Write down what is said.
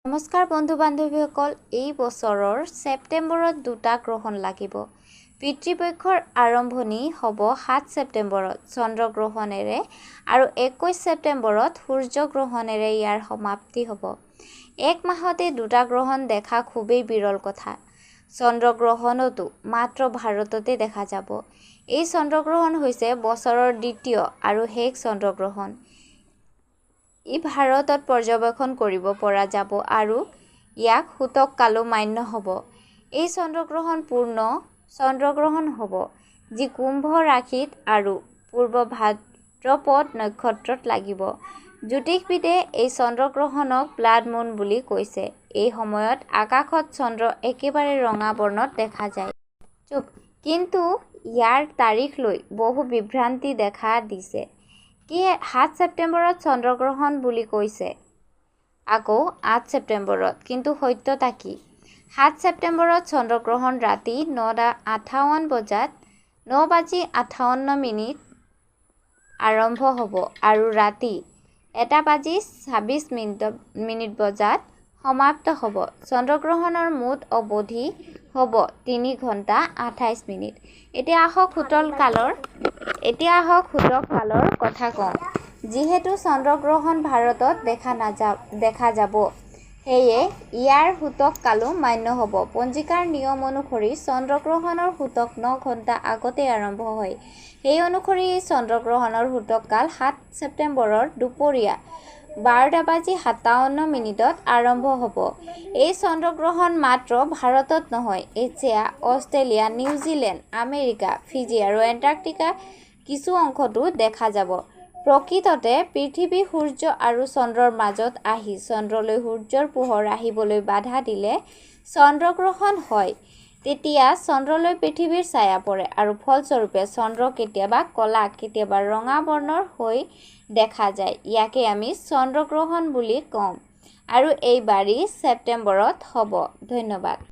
নমস্কাৰ বন্ধু বান্ধৱীসকল, এই বছৰৰ ছেপ্টেম্বৰত দুটা গ্ৰহণ লাগিব। পিতৃপক্ষৰ আৰম্ভণি হ'ব 7 ছেপ্টেম্বৰত চন্দ্ৰগ্ৰহণেৰে আৰু 21 ছেপ্টেম্বৰত সূৰ্যগ্ৰহণেৰে ইয়াৰ সমাপ্তি হ'ব। এক মাহতে দুটা গ্ৰহণ দেখা খুবেই বিৰল কথা। চন্দ্ৰগ্ৰহণতো মাত্ৰ ভাৰততে দেখা যাব। এই চন্দ্ৰগ্ৰহণ হৈছে বছৰৰ দ্বিতীয় আৰু শেষ চন্দ্ৰগ্ৰহণ। ই ভাৰতত পৰ্যবেক্ষণ কৰিব পৰা যাব আৰু ইয়াক সূতক কালো মান্য হ'ব। এই চন্দ্ৰগ্ৰহণ পূৰ্ণ চন্দ্ৰগ্ৰহণ হ'ব, যি কুম্ভ ৰাশিত আৰু পূৰ্ব ভাদ্ৰপদ নক্ষত্ৰত লাগিব। জ্যোতিষবিদে এই চন্দ্ৰগ্ৰহণক ব্লাড মুন বুলি কৈছে। এই সময়ত আকাশত চন্দ্ৰ একেবাৰে ৰঙা বৰ্ণত দেখা যায়। কিন্তু ইয়াৰ তাৰিখ লৈ বহু বিভ্ৰান্তি দেখা দিছে। কি 7 ছেপ্টেম্বৰত চন্দ্ৰগ্ৰহণ বুলি কৈছে, আকৌ 8 ছেপ্টেম্বৰত, কিন্তু সত্যতা কি? 7 ছেপ্টেম্বৰত চন্দ্ৰগ্ৰহণ ৰাতি 9:58 আৰম্ভ হ'ব আৰু ৰাতি 1:26 বজাত সমাপ্ত হ'ব। চন্দ্ৰগ্ৰহণৰ মুঠ অৱধি হ'ব 3 ঘণ্টা 28 মিনিট। এতিয়া আহক সূতক কালৰ কথা কওঁ। যিহেতু চন্দ্ৰগ্ৰহণ ভাৰতত দেখা যাব, সেয়ে ইয়াৰ সূতক কালো মান্য হ'ব। পঞ্জিকাৰ নিয়ম অনুসৰি চন্দ্ৰগ্ৰহণৰ সূতক 9 ঘণ্টা আগতে আৰম্ভ হয়। সেই অনুসৰি এই চন্দ্ৰগ্ৰহণৰ সূতক কাল 7 ছেপ্টেম্বৰৰ দুপৰীয়া 12:57 আৰম্ভ হ'ব। এই চন্দ্ৰগ্ৰহণ মাত্ৰ ভাৰতত নহয়, Asia, Australia, New Zealand, America, Fiji আৰু এণ্টাৰ্কটিকা কিছু অংশতো দেখা যাব। প্ৰকৃততে পৃথিৱী, সূৰ্য আৰু চন্দ্ৰৰ মাজত আহি চন্দ্ৰলৈ সূৰ্যৰ পোহৰ আহিবলৈ বাধা দিলে চন্দ্ৰগ্ৰহণ হয়। তেতিয়া চন্দ্ৰলৈ পৃথিৱীৰ ছায়া পৰে আৰু ফলস্বৰূপে চন্দ্ৰ কেতিয়াবা ক'লা, কেতিয়াবা ৰঙা বৰ্ণৰ হৈ দেখা যায়। ইয়াকে আমি চন্দ্ৰগ্ৰহণ বুলি কওঁ আৰু এইবাৰী ছেপ্টেম্বৰত হ'ব। ধন্যবাদ।